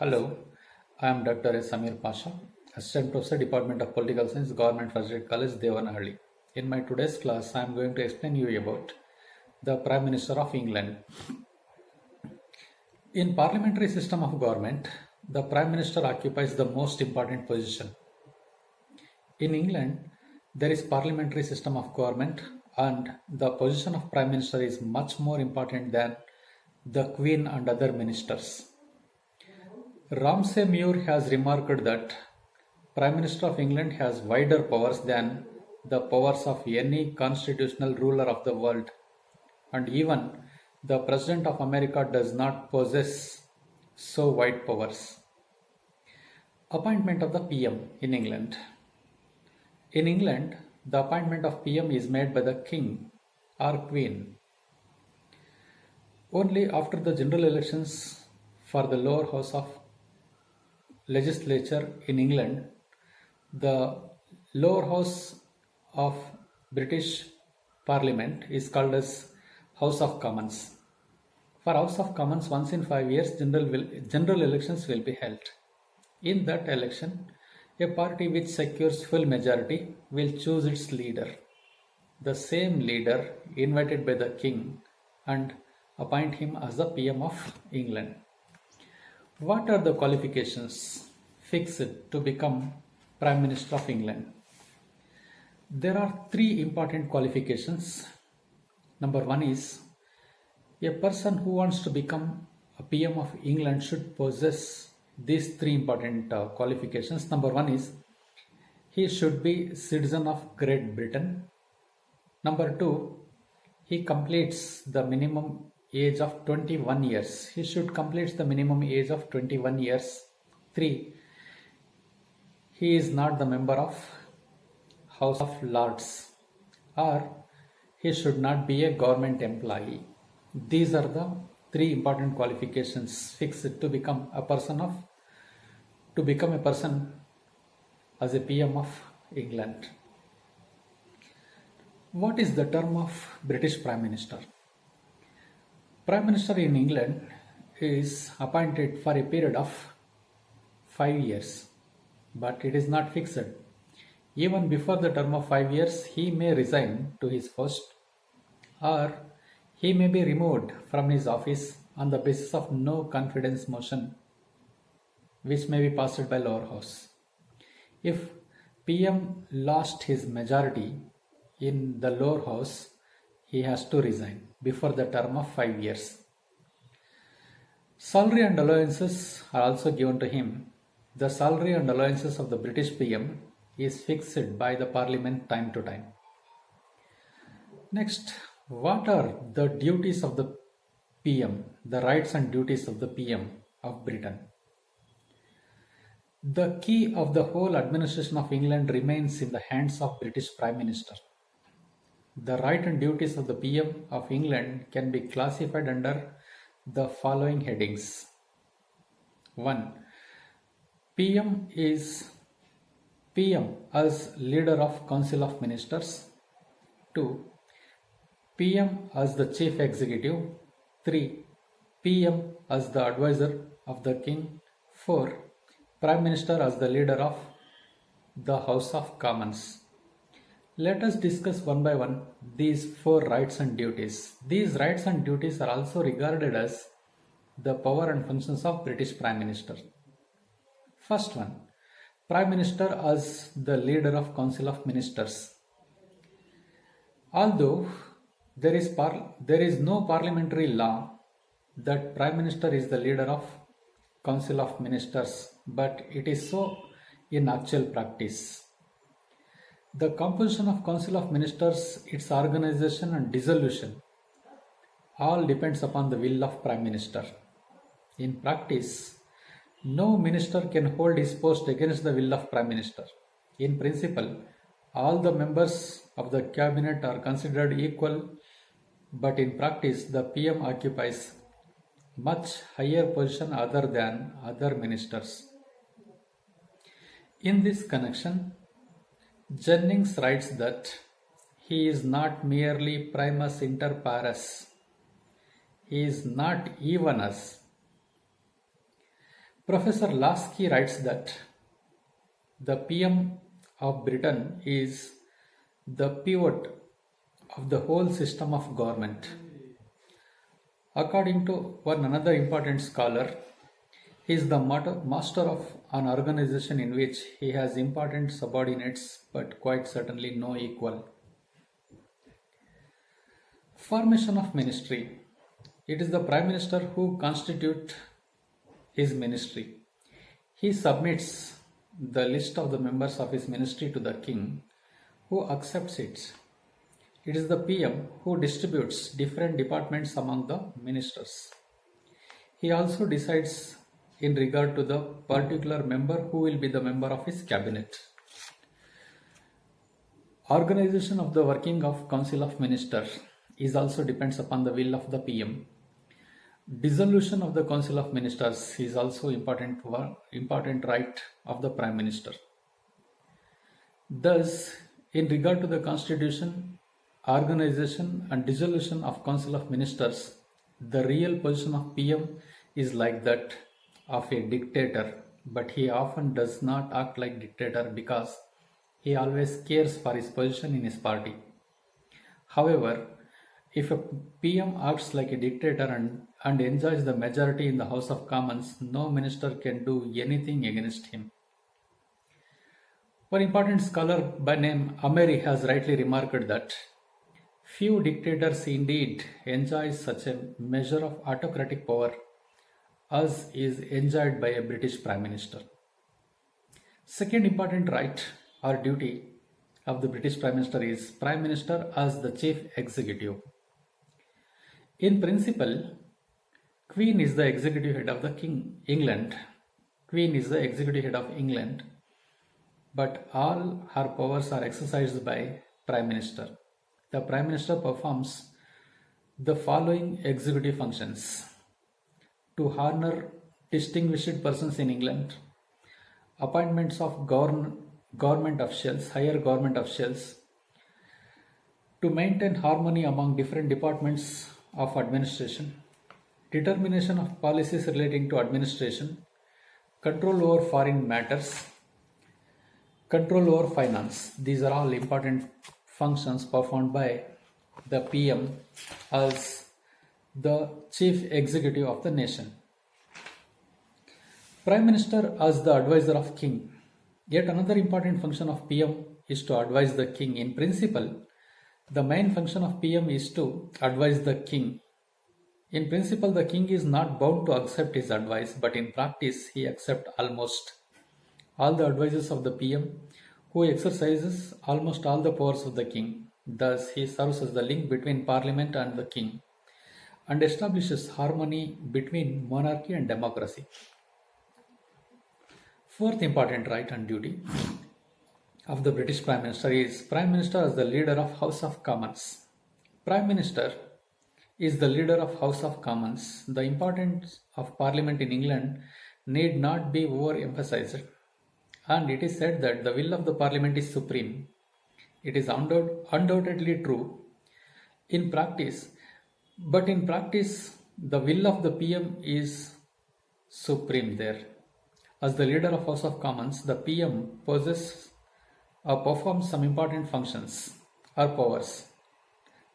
Hello, I am Dr. S. Samir Pasha, Assistant Professor, Department of Political Science, Government First Aid College, Devanahalli. In my today's class, I am going to explain you about the Prime Minister of England. In parliamentary system of government, the Prime Minister occupies the most important position. In England, there is parliamentary system of government and the position of Prime Minister is much more important than the Queen and other ministers. Ramsay Muir has remarked that Prime Minister of England has wider powers than the powers of any constitutional ruler of the world, and even the President of America does not possess so wide powers. Appointment of the PM in England. In England, the appointment of PM is made by the King or Queen. Only after the general elections for the lower house of legislature in England, the lower house of British Parliament is called as House of Commons. For House of Commons, once in 5 years, general elections will be held. In that election, a party which secures full majority will choose its leader. The same leader invited by the king and appoint him as the PM of England. What are the qualifications fixed to become Prime Minister of England? There are three important qualifications. Number one is a person who wants to become a PM of England should possess these three important qualifications. Number one is he should be citizen of Great Britain. Number two, he completes the minimum age of 21 years. He should complete the minimum age of 21 years. 3. He is not the member of House of Lords, or he should not be a government employee. These are the three important qualifications fixed to become a person as a PM of England. What is the term of British Prime Minister? Prime Minister in England is appointed for a period of 5 years, but it is not fixed. Even before the term of 5 years, he may resign to his post or he may be removed from his office on the basis of no confidence motion, which may be passed by lower house. If PM lost his majority in the lower house, he has to resign before the term of 5 years. Salary and allowances are also given to him. The salary and allowances of the British PM is fixed by the Parliament time to time. Next, what are the duties of the PM, the rights and duties of the PM of Britain? The key of the whole administration of England remains in the hands of British Prime Minister. The right and duties of the PM of England can be classified under the following headings. 1. PM is PM as leader of Council of Ministers. 2. PM as the chief executive. 3. PM as the advisor of the king. 4. Prime Minister as the leader of the House of Commons. Let us discuss one by one these four rights and duties. These rights and duties are also regarded as the power and functions of British Prime Minister. First one, Prime Minister as the leader of Council of Ministers. Although there is no parliamentary law that Prime Minister is the leader of Council of Ministers, but it is so in actual practice. The composition of Council of Ministers, its organization and dissolution, all depends upon the will of Prime Minister. In practice, no minister can hold his post against the will of Prime Minister. In principle, all the members of the cabinet are considered equal, but in practice, the PM occupies much higher position other than other ministers. In this connection, Jennings writes that he is not merely primus inter pares, he is not even as. Professor Lasky writes that the PM of Britain is the pivot of the whole system of government. According to one another important scholar, he is the master of an organization in which he has important subordinates but quite certainly no equal. Formation of ministry. It is the Prime Minister who constitutes his ministry. He submits the list of the members of his ministry to the king, who accepts it. It is the PM who distributes different departments among the ministers. He also decides in regard to the particular member who will be the member of his cabinet. Organization of the working of Council of Ministers is also depends upon the will of the PM. Dissolution of the Council of Ministers is also important right of the Prime Minister. Thus, in regard to the Constitution, organization and dissolution of Council of Ministers, the real position of PM is like that of a dictator, but he often does not act like dictator because he always cares for his position in his party. However, if a PM acts like a dictator and enjoys the majority in the House of Commons, no minister can do anything against him. One important scholar by name Ameri has rightly remarked that few dictators indeed enjoy such a measure of autocratic power as is enjoyed by a British Prime Minister. Second important right or duty of the British Prime Minister is Prime Minister as the Chief Executive. In principle, Queen is the executive head of the England. Queen is the executive head of England, but all her powers are exercised by Prime Minister. The Prime Minister performs the following executive functions: to honor distinguished persons in England, appointments of government officials, higher government officials, to maintain harmony among different departments of administration, determination of policies relating to administration, control over foreign matters, control over finance. These are all important functions performed by the PM as the chief executive of the nation. Prime Minister as the advisor of King. Yet another important function of PM is to advise the King. In principle, the main function of PM is to advise the King. In principle, the King is not bound to accept his advice, but in practice, he accepts almost all the advices of the PM, who exercises almost all the powers of the King. Thus, he serves as the link between Parliament and the King and establishes harmony between monarchy and democracy. Fourth important right and duty of the British Prime Minister is Prime Minister as the leader of House of Commons. Prime Minister is the leader of House of Commons. The importance of Parliament in England need not be overemphasized, and it is said that the will of the Parliament is supreme. It is undoubtedly true in practice, but in practice, the will of the PM is supreme there. As the leader of House of Commons, the PM possesses or performs some important functions or powers.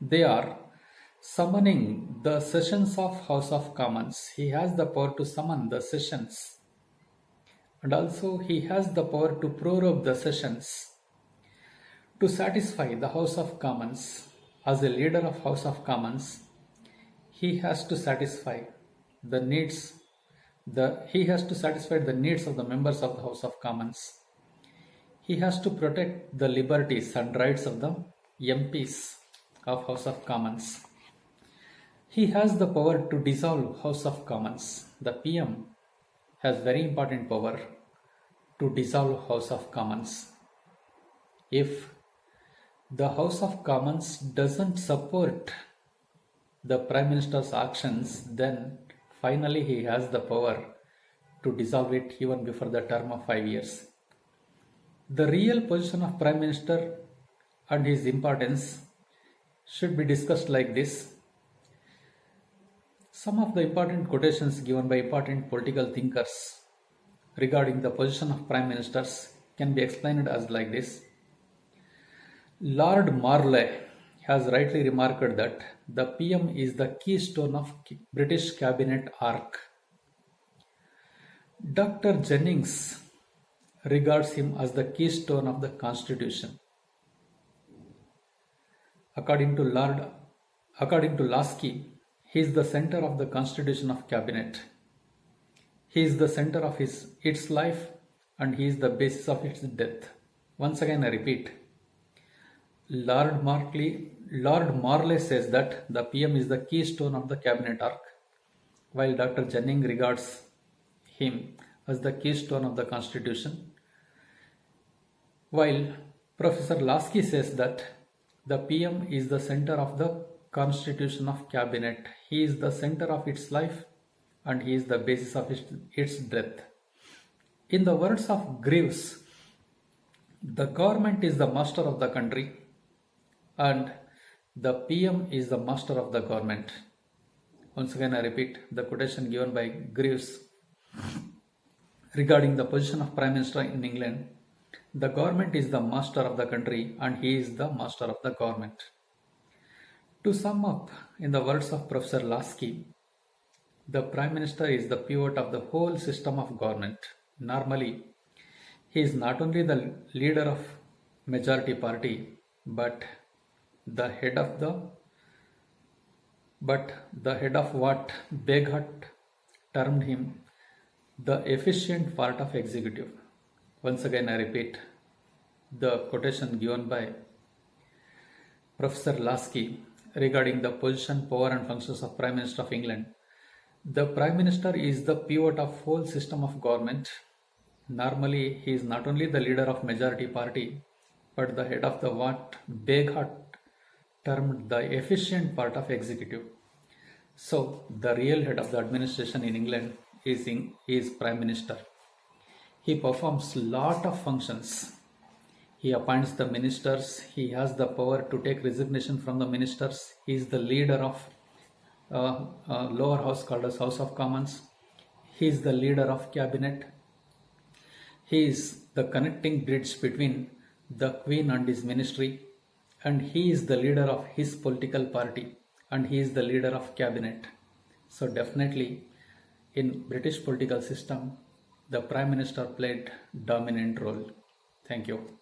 They are summoning the sessions of House of Commons. He has the power to summon the sessions, and also he has the power to prorogue the sessions. To satisfy the House of Commons, as a leader of House of Commons, he has to satisfy the needs of the members of the House of Commons. He has to protect the liberties and rights of the MPs of House of Commons. He has the power to dissolve House of Commons. The PM has very important power to dissolve House of Commons. If the House of Commons doesn't support the Prime Minister's actions, then finally he has the power to dissolve it even before the term of 5 years. The real position of Prime Minister and his importance should be discussed like this. Some of the important quotations given by important political thinkers regarding the position of prime ministers can be explained as like this. Lord Morley has rightly remarked that the PM is the keystone of British cabinet arc. Dr. Jennings regards him as the keystone of the constitution. According to Lasky, he is the center of the constitution of cabinet. He is the center of its life and he is the basis of its death. Once again I repeat, Lord Morley says that the PM is the keystone of the cabinet arc, while Dr. Jennings regards him as the keystone of the constitution, while Professor Lasky says that the PM is the center of the constitution of cabinet. He is the center of its life and he is the basis of its death. In the words of Greaves, the government is the master of the country and the PM is the master of the government. Once again I repeat the quotation given by Greaves regarding the position of Prime Minister in England. The government is the master of the country and he is the master of the government. To sum up, in the words of Professor Lasky, the Prime Minister is the pivot of the whole system of government. Normally, he is not only the leader of majority party, but the head of what Beghat termed him the efficient part of executive. Once again I repeat the quotation given by Professor Lasky regarding the position, power and functions of Prime Minister of England. The Prime Minister is the pivot of whole system of government. Normally he is not only the leader of majority party, but the head of what Beghat termed the efficient part of executive. So the real head of the administration in England is Prime Minister. He performs lot of functions. He appoints the ministers. He has the power to take resignation from the ministers. He is the leader of lower house called as House of Commons. He is the leader of cabinet. He is the connecting bridge between the Queen and his ministry, and he is the leader of his political party, and he is the leader of cabinet. So definitely in British political system, the Prime Minister played dominant role. Thank you.